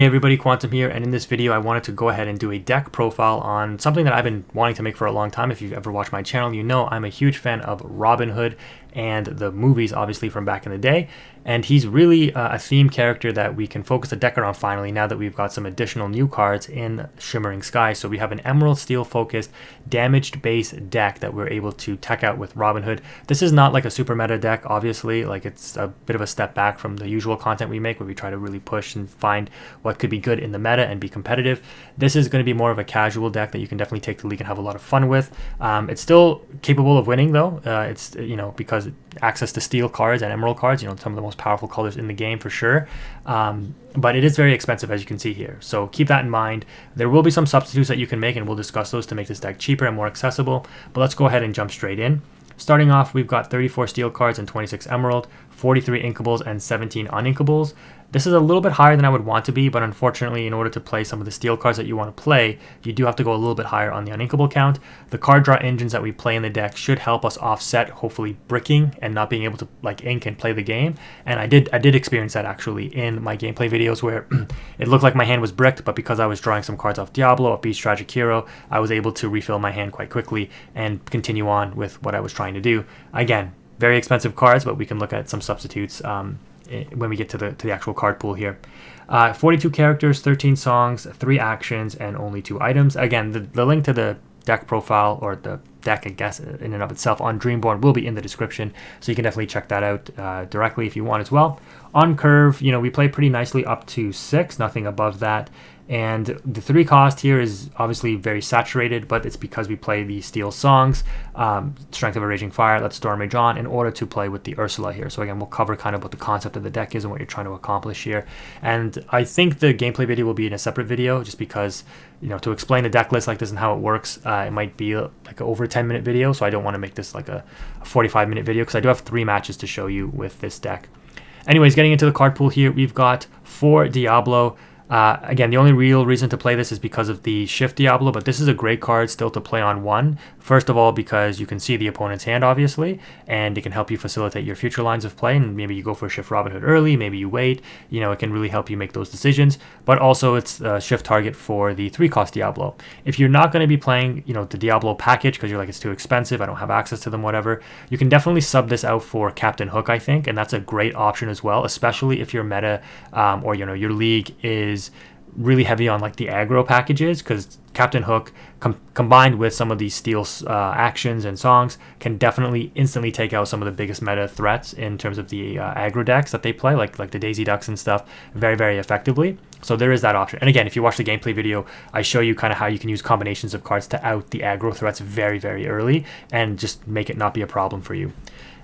everybody, Quantum here, and in this video I wanted to go ahead and do a deck profile on something that I've been wanting to make for a long time. If you've ever watched my channel, you know I'm a huge fan of Robin Hood and the movies, obviously, from back in the day. And he's really a theme character that we can focus the deck around finally, now that we've got some additional new cards in Shimmering Sky. So we have an Emerald Steel focused damaged base deck that we're able to tech out with Robin Hood. This is not like a super meta deck, obviously. Like, it's a bit of a step back from the usual content we make, where we try to really push and find what could be good in the meta and be competitive. This is going to be more of a casual deck that you can definitely take to the league and have a lot of fun with. It's still capable of winning, though. It's, because access to steel cards and emerald cards, some of the most powerful colors in the game for sure. But it is very expensive, as you can see here. So keep that in mind. There will be some substitutes that you can make, and we'll discuss those to make this deck cheaper and more accessible. But let's go ahead and jump straight in. Starting off, we've got 34 steel cards and 26 emerald, 43 inkables and 17 uninkables. This is a little bit higher than I would want to be, but unfortunately, in order to play some of the steel cards that you want to play, you do have to go a little bit higher on the uninkable count. The card draw engines that we play in the deck should help us offset, hopefully, bricking and not being able to ink and play the game. And I did experience that actually in my gameplay videos, where it looked like my hand was bricked, but because I was drawing some cards off Diablo, off Beast Tragic Hero, I was able to refill my hand quite quickly and continue on with what I was trying to do. Again, very expensive cards, but we can look at some substitutes when we get to the actual card pool here. 42 characters, 13 songs, 3 actions, and only 2 items. Again, the link to the deck profile, or the deck, I guess, in and of itself on Dreamborn will be in the description, so you can definitely check that out directly if you want as well. On curve, we play pretty nicely up to 6, nothing above that. And the 3 cost here is obviously very saturated, but it's because we play the steel songs, Strength of a Raging Fire, Let Storm Rage On, in order to play with the Ursula here. So again, we'll cover kind of what the concept of the deck is and what you're trying to accomplish here. And I think the gameplay video will be in a separate video, just because, to explain the deck list like this and how it works, it might be like an over 10-minute video. So I don't want to make this like a 45-minute video, because I do have 3 matches to show you with this deck. Anyways, getting into the card pool here, we've got 4 Diablo. Again, the only real reason to play this is because of the Shift Diablo, but this is a great card still to play on 1. First of all, because you can see the opponent's hand, obviously, and it can help you facilitate your future lines of play, and maybe you go for Shift Robin Hood early, maybe you wait, it can really help you make those decisions. But also, it's a shift target for the 3-cost Diablo. If you're not going to be playing, the Diablo package, because you're like, it's too expensive, I don't have access to them, whatever, you can definitely sub this out for Captain Hook, I think, and that's a great option as well, especially if your meta, or your league is really heavy on like the aggro packages, because Captain Hook combined with some of these steel actions and songs can definitely instantly take out some of the biggest meta threats in terms of the aggro decks that they play, like the Daisy Ducks and stuff, very, very effectively. So there is that option. And again, if you watch the gameplay video, I show you kind of how you can use combinations of cards to out the aggro threats very, very early and just make it not be a problem for you.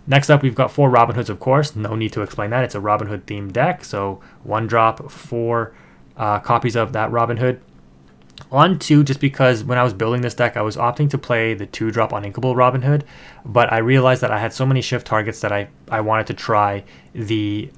Next up, we've got 4 Robin Hoods, of course. No need to explain that. It's a Robin Hood themed deck, so 1 drop, 4 copies of that Robin Hood. On 2, just because when I was building this deck, I was opting to play the 2-drop uninkable Robin Hood, but I realized that I had so many shift targets that I wanted to try the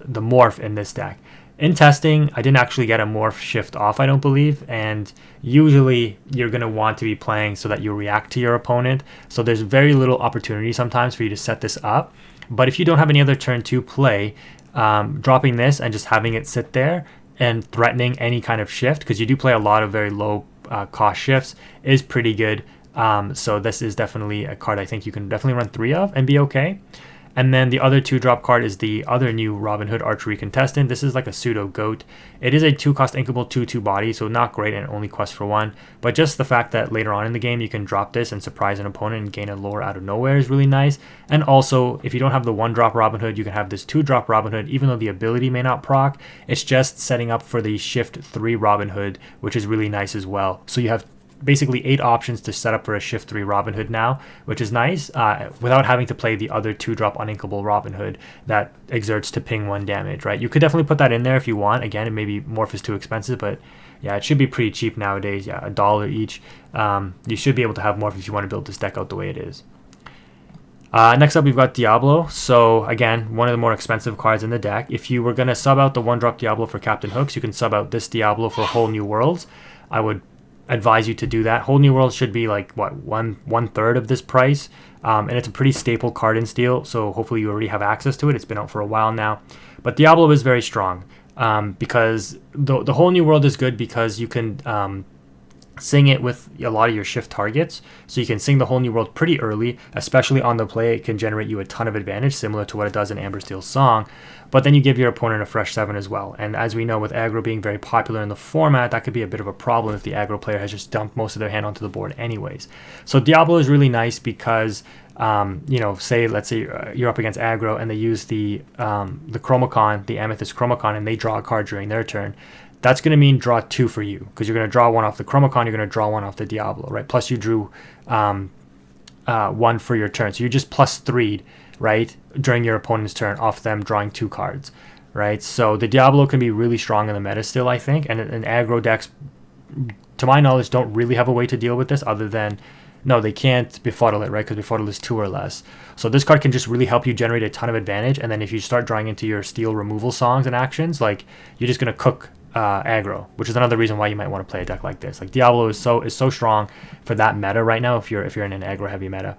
morph in this deck. In testing, I didn't actually get a morph shift off, I don't believe, and usually you're going to want to be playing so that you react to your opponent, so there's very little opportunity sometimes for you to set this up. But if you don't have any other turn 2 play, dropping this and just having it sit there and threatening any kind of shift, because you do play a lot of very low cost shifts, is pretty good. So this is definitely a card I think you can definitely run 3 of and be okay. And then the other 2-drop card is the other new Robin Hood Archery Contestant. This is like a pseudo goat. It is a 2-cost inkable 2/2 body, so not great and only quests for 1. But just the fact that later on in the game you can drop this and surprise an opponent and gain a lore out of nowhere is really nice. And also, if you don't have the 1-drop Robin Hood, you can have this 2-drop Robin Hood, even though the ability may not proc. It's just setting up for the Shift 3 Robin Hood, which is really nice as well. So you have basically 8 options to set up for a Shift 3 Robin Hood now, which is nice, without having to play the other 2-drop uninkable Robin Hood that exerts to ping 1 damage, right? You could definitely put that in there if you want. Again, it maybe morph is too expensive, but yeah, it should be pretty cheap nowadays. Yeah, $1 each. You should be able to have morph if you want to build this deck out the way it is. Next up, we've got Diablo. So again, one of the more expensive cards in the deck. If you were going to sub out the 1-drop Diablo for Captain Hooks, you can sub out this Diablo for Whole New Worlds. I would advise you to do that. Whole New World should be like one third of this price, and it's a pretty staple card in Steel, so hopefully you already have access to it. It's been out for a while now, but Diablo is very strong. because the whole new world is good because you can sing it with a lot of your shift targets. So you can sing the whole new world pretty early, especially on the play. It can generate you a ton of advantage, similar to what it does in Amber Steel's song. But then you give your opponent a fresh 7 as well. And as we know, with aggro being very popular in the format, that could be a bit of a problem if the aggro player has just dumped most of their hand onto the board anyways. So Diablo is really nice because, let's say you're up against aggro and they use the Chromacon, the Amethyst Chromacon, and they draw a card during their turn. That's going to mean draw 2 for you because you're going to draw 1 off the Chromacon, you're going to draw 1 off the Diablo, right? Plus you drew 1 for your turn. So you just plus 3'd, right, during your opponent's turn off them drawing 2 cards, right? So the Diablo can be really strong in the meta still, I think, and aggro decks, to my knowledge, don't really have a way to deal with this other than, no, they can't befuddle it, right, because befuddle is 2 or less. So this card can just really help you generate a ton of advantage, and then if you start drawing into your steel removal songs and actions, like, you're just going to cook aggro, which is another reason why you might want to play a deck like this. Like Diablo is so strong for that meta right now if you're in an aggro heavy meta.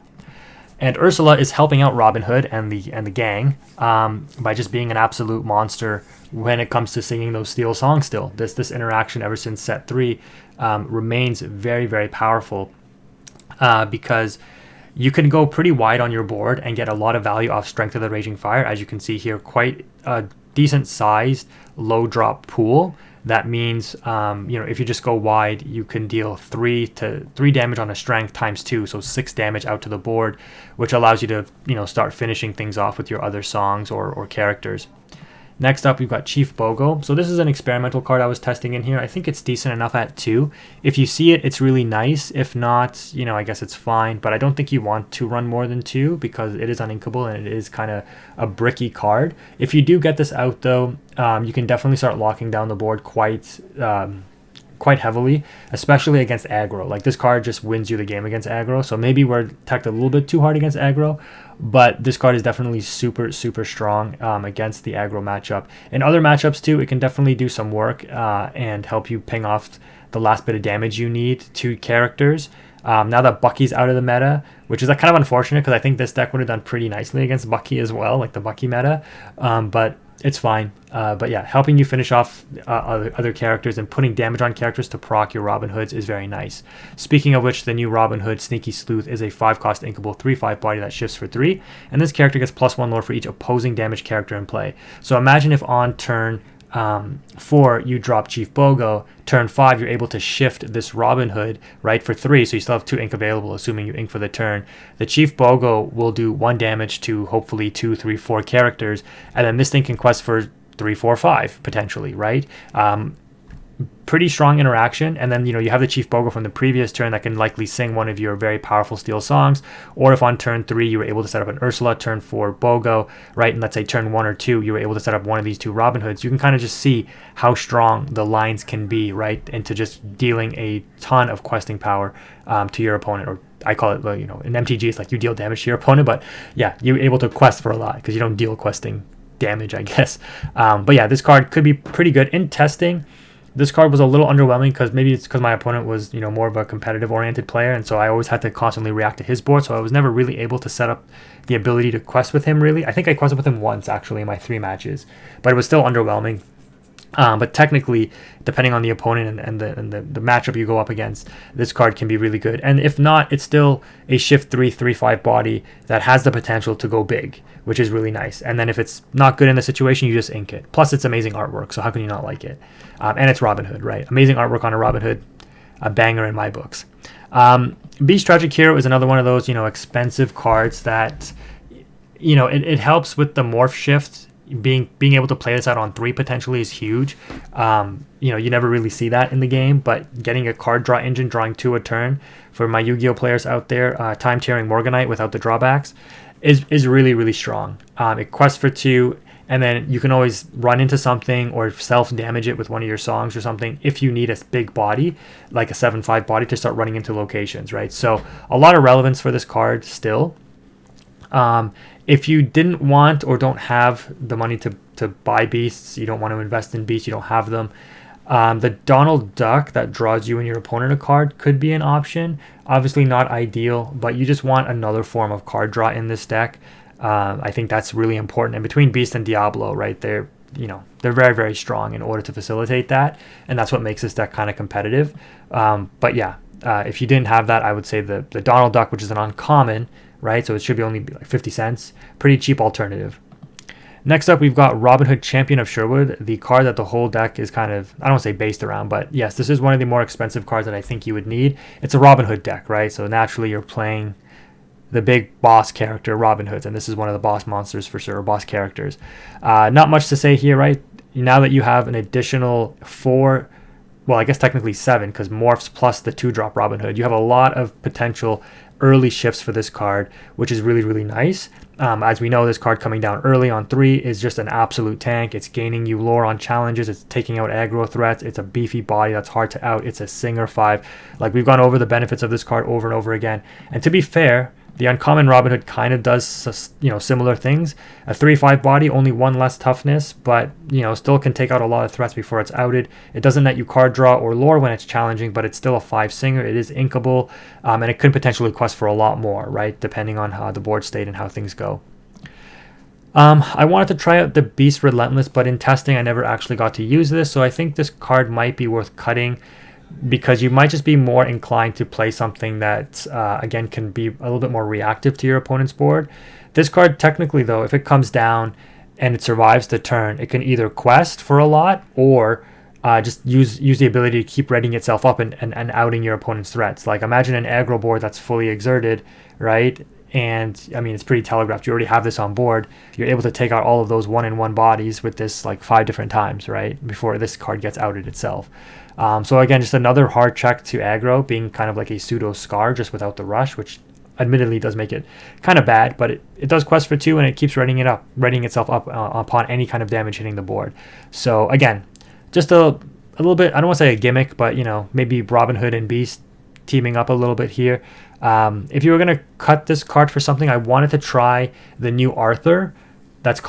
And Ursula is helping out Robin Hood and the gang by just being an absolute monster when it comes to singing those steel songs still. This interaction ever since set 3 remains very, very powerful because you can go pretty wide on your board and get a lot of value off Strength of the Raging Fire. As you can see here, quite a decent sized low drop pool. That means, if you just go wide, you can deal 3 damage on a strength times 2, so 6 damage out to the board, which allows you to, start finishing things off with your other songs or characters. Next up, we've got Chief Bogo. So this is an experimental card I was testing in here. I think it's decent enough at 2. If you see it, it's really nice. If not, I guess it's fine. But I don't think you want to run more than 2 because it is uninkable and it is kind of a bricky card. If you do get this out, though, you can definitely start locking down the board quite heavily, especially against aggro. Like this card just wins you the game against aggro. So maybe we're teched a little bit too hard against aggro, but this card is definitely super strong against the aggro matchup. In other matchups too, it can definitely do some work and help you ping off the last bit of damage you need to characters. Now that Bucky's out of the meta, which is kind of unfortunate because I think this deck would have done pretty nicely against Bucky as well, like the Bucky meta, but it's fine. But yeah, helping you finish off other characters and putting damage on characters to proc your Robin Hoods is very nice. Speaking of which, the new Robin Hood, Sneaky Sleuth, is a 5-cost inkable 3/5 body that shifts for 3, and this character gets +1 lore for each opposing damage character in play. So imagine if on turn 4 you drop Chief Bogo, turn 5 you're able to shift this Robin Hood, right, for 3, so you still have 2 ink available assuming you ink for the turn. The Chief Bogo will do 1 damage to hopefully 2, 3, 4 characters, and then this thing can quest for 3, 4, 5 potentially, right? Pretty strong interaction, and then you have the Chief Bogo from the previous turn that can likely sing one of your very powerful steel songs, or if on turn 3 you were able to set up an Ursula, turn 4 Bogo, right, and let's say turn 1 or 2 you were able to set up one of these 2 Robin Hoods, you can kind of just see how strong the lines can be, right, into just dealing a ton of questing power to your opponent. Or I call it, in MTG it's like you deal damage to your opponent, but yeah, you're able to quest for a lot because you don't deal questing damage, I guess. But yeah, this card could be pretty good in testing. This card was a little underwhelming because maybe it's because my opponent was, more of a competitive oriented player, and so I always had to constantly react to his board, so I was never really able to set up the ability to quest with him, really. I think I quested with him once, actually, in my 3 matches, but it was still underwhelming. But technically, depending on the opponent and the matchup you go up against, this card can be really good. And if not, it's still a shift 3/5 body that has the potential to go big, which is really nice. And then if it's not good in the situation, you just ink it. Plus, it's amazing artwork, so how can you not like it? And it's Robin Hood, right? Amazing artwork on a Robin Hood, a banger in my books. Beast Tragic Hero is another one of those, expensive cards that, it helps with the morph shift. Being able to play this out on 3 potentially is huge. You never really see that in the game, but getting a card draw engine, drawing 2 a turn for my Yu-Gi-Oh players out there, time tearing Morganite without the drawbacks is really, really strong. It quests for 2, and then you can always run into something or self-damage it with one of your songs or something if you need a big body, like a 7/5 body, to start running into locations, right? So a lot of relevance for this card still. If you didn't want or don't have the money to buy beasts, you don't want to invest in beasts, you don't have them, the Donald Duck that draws you and your opponent a card could be an option. Obviously not ideal, but you just want another form of card draw in this deck. I think that's really important. And between Beast and Diablo, right, they're they're very, very strong in order to facilitate that, and that's what makes this deck kind of competitive. But yeah, if you didn't have that, I would say the Donald Duck, which is an uncommon, right? So it should be only like 50 cents. Pretty cheap alternative. Next up, we've got Robin Hood, Champion of Sherwood, the card that the whole deck is kind of, I don't want to say based around, but yes, this is one of the more expensive cards that I think you would need. It's a Robin Hood deck, right? So naturally you're playing the big boss character, Robin Hood, and this is one of the boss monsters for sure, or boss characters. Not much to say here, right? Now that you have an additional 4, well, I guess technically 7, because morphs plus the 2-drop Robin Hood, you have a lot of potential early shifts for this card, which is really, really nice. As we know, this card coming down early on 3 is just an absolute tank. It's gaining you lore on challenges. It's taking out aggro threats. It's a beefy body that's hard to out. It's a Singer 5. Like, we've gone over the benefits of this card over and over again. And to be fair, the uncommon Robin Hood kind of does, similar things. A 3/5 body, only 1 less toughness, but, still can take out a lot of threats before it's outed. It doesn't net you card draw or lore when it's challenging, but it's still a 5 Singer. It is inkable, and it could potentially quest for a lot more, right, depending on how the board state and how things go. I wanted to try out the Beast Relentless, but in testing, I never actually got to use this, so I think this card might be worth cutting, because you might just be more inclined to play something that, again, can be a little bit more reactive to your opponent's board. This card, technically, though, if it comes down and it survives the turn, it can either quest for a lot or just use the ability to keep readying itself up and outing your opponent's threats. Like, imagine an aggro board that's fully exerted, right? And, I mean, it's pretty telegraphed. You already have this on board. You're able to take out all of those 1-in-1 bodies with this, like, 5 different times, right? Before this card gets outed itself. So again, just another hard check to aggro, being kind of like a pseudo Scar, just without the rush, which admittedly does make it kind of bad, but it does quest for 2, and it keeps readying itself up upon any kind of damage hitting the board. So again, just a little bit, I don't want to say a gimmick, but maybe Robin Hood and Beast teaming up a little bit here. If you were going to cut this card for something, I wanted to try the new Arthur. That's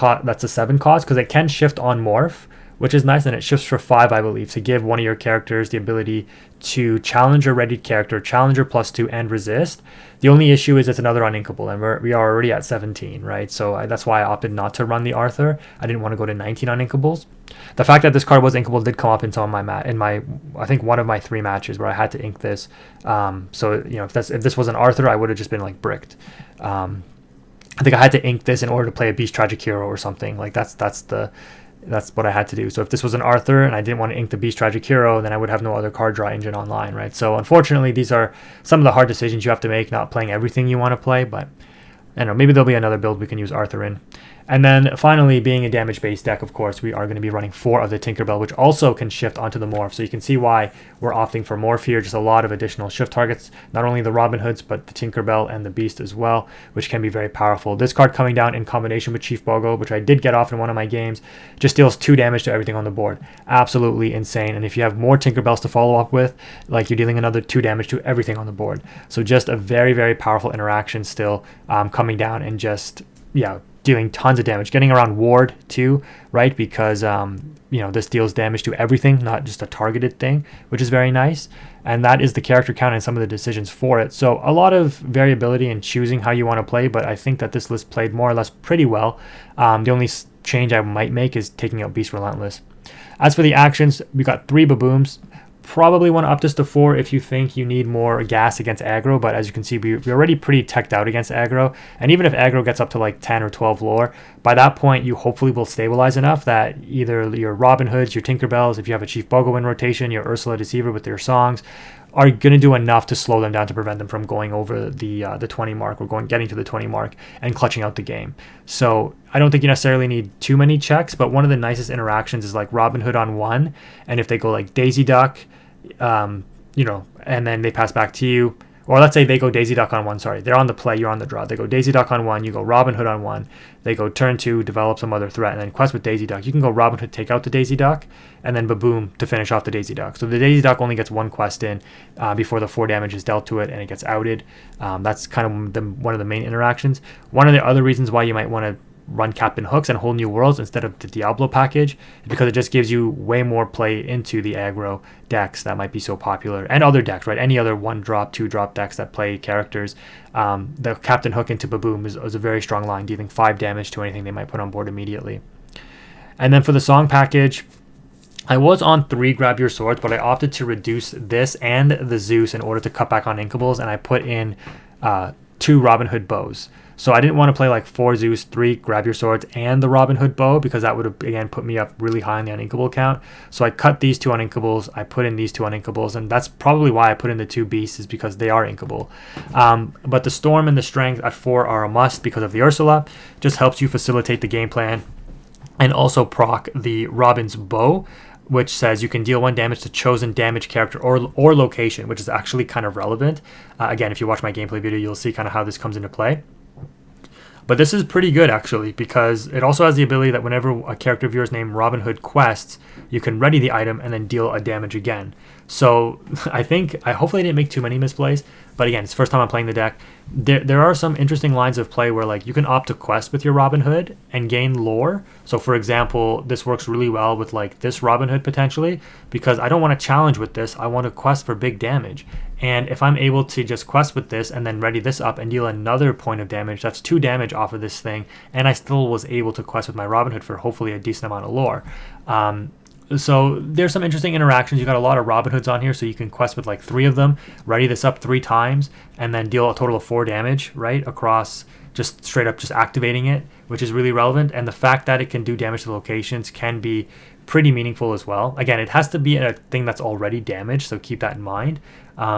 a 7 cost, because it can shift on morph, which is nice, and it shifts for 5, I believe, to give one of your characters the ability to challenge a readied character, challenger +2, and resist. The only issue is it's another uninkable, and we are already at 17, right? So that's why I opted not to run the Arthur. I didn't want to go to 19 uninkables. The fact that this card was inkable did come up in some of my I think one of my 3 matches where I had to ink this. So if this was an Arthur, I would have just been like bricked. I think I had to ink this in order to play a Beast Tragic Hero or something. Like that's what I had to do. So if this was an Arthur and I didn't want to ink the Beast Tragic Hero, then I would have no other card draw engine online, right? So unfortunately, these are some of the hard decisions you have to make, not playing everything you want to play, but I don't know, maybe there'll be another build we can use Arthur in. And then finally, being a damage-based deck, of course, we are going to be running 4 of the Tinkerbell, which also can shift onto the Morph. So you can see why we're opting for Morph here, just a lot of additional shift targets, not only the Robin Hoods, but the Tinkerbell and the Beast as well, which can be very powerful. This card coming down in combination with Chief Bogo, which I did get off in one of my games, just deals 2 damage to everything on the board. Absolutely insane. And if you have more Tinkerbells to follow up with, like, you're dealing another 2 damage to everything on the board. So just a very, very powerful interaction still coming down and just, yeah, dealing tons of damage, getting around ward too, right? Because this deals damage to everything, not just a targeted thing, which is very nice. And that is the character count and some of the decisions for it. So a lot of variability in choosing how you want to play, but I think that this list played more or less pretty well. The only change I might make is taking out Beast Relentless. As for the actions, we got 3 Babooms. Probably want to up this to 4 if you think you need more gas against aggro, but as you can see, we're already pretty teched out against aggro, and even if aggro gets up to like 10 or 12 lore, by that point you hopefully will stabilize enough that either your Robin Hoods, your Tinkerbells, if you have a Chief Bogo in rotation, your Ursula Deceiver with their songs, are going to do enough to slow them down to prevent them from going over the 20 mark, or getting to the 20 mark and clutching out the game. So I don't think you necessarily need too many checks, but one of the nicest interactions is like Robin Hood on 1, and if they go like Daisy Duck, and then they pass back to you, or let's say they go Daisy Duck on 1, sorry, they're on the play, you're on the draw, they go Daisy Duck on 1, you go Robin Hood on 1, they go turn 2, develop some other threat, and then quest with Daisy Duck. You can go Robin Hood, take out the Daisy Duck, and then Baboom to finish off the Daisy Duck. So the Daisy Duck only gets 1 quest in before the 4 damage is dealt to it and it gets outed. That's kind of one of the main interactions. One of the other reasons why you might want to run Captain Hooks and Whole New Worlds instead of the Diablo package, because it just gives you way more play into the aggro decks that might be so popular, and other decks, right? Any other 1-drop, 2-drop decks that play characters. The Captain Hook into Baboom is a very strong line, dealing 5 damage to anything they might put on board immediately. And then for the song package, I was on 3 Grab Your Swords, but I opted to reduce this and the Zeus in order to cut back on inkables, and I put in 2 Robin Hood bows. So I didn't want to play like 4 Zeus, 3 Grab Your Swords, and the Robin Hood bow, because that would have, again, put me up really high on the uninkable count. So I cut these 2 uninkables, I put in these 2 uninkables, and that's probably why I put in the 2 beasts, is because they are inkable. But the Storm and the Strength at 4 are a must because of the Ursula. Just helps you facilitate the game plan. And also proc the Robin's bow, which says you can deal 1 damage to chosen damage character or location, which is actually kind of relevant. Again, if you watch my gameplay video, you'll see kind of how this comes into play. But this is pretty good, actually, because it also has the ability that whenever a character of yours named Robin Hood quests, you can ready the item and then deal a damage again. So I hopefully I didn't make too many misplays, but again, it's the first time I'm playing the deck. There are some interesting lines of play where like you can opt to quest with your Robin Hood and gain lore. So for example, this works really well with like this Robin Hood potentially, because I don't want to challenge with this, I want to quest for big damage. And if I'm able to just quest with this and then ready this up and deal another point of damage, that's 2 damage off of this thing, and I still was able to quest with my Robin Hood for hopefully a decent amount of lore. So there's some interesting interactions. You got a lot of Robin Hoods on here, so you can quest with like 3 of them, ready this up 3 times, and then deal a total of 4 damage, right, across just straight up just activating it, which is really relevant. And the fact that it can do damage to locations can be pretty meaningful as well. Again, it has to be a thing that's already damaged, so keep that in mind.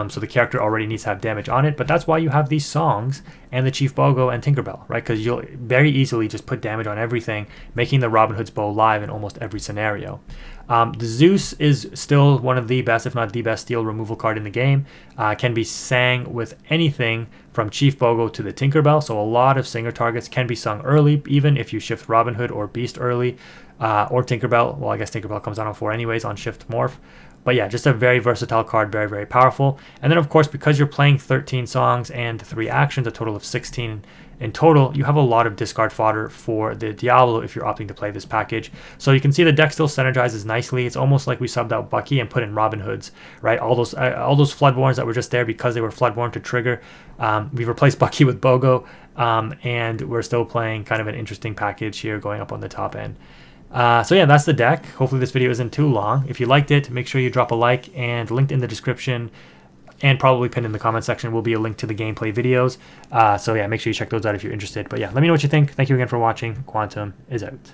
So the character already needs to have damage on it, but that's why you have these songs and the Chief Bogo and Tinkerbell, right? Because you'll very easily just put damage on everything, making the Robin Hood's bow live in almost every scenario. The Zeus is still one of the best, if not the best, steel removal card in the game. Can be sang with anything from Chief Bogo to the Tinkerbell, so a lot of singer targets can be sung early, even if you shift Robin Hood or Beast early, or Tinkerbell. Well, I guess Tinkerbell comes down on 4 anyways on shift morph. But yeah, just a very versatile card, very, very powerful. And then, of course, because you're playing 13 songs and 3 actions, a total of 16 in total, you have a lot of discard fodder for the Diablo if you're opting to play this package. So you can see the deck still synergizes nicely. It's almost like we subbed out Bucky and put in Robin Hoods, right? All those Floodborns that were just there because they were Floodborn to trigger. We've replaced Bucky with Bogo, and we're still playing kind of an interesting package here going up on the top end. So yeah, that's the deck. Hopefully this video isn't too long. If you liked it, make sure you drop a like, and linked in the description and probably pinned in the comment section will be a link to the gameplay videos. So yeah, make sure you check those out if you're interested. But yeah, let me know what you think. Thank you again for watching. Quantum is out.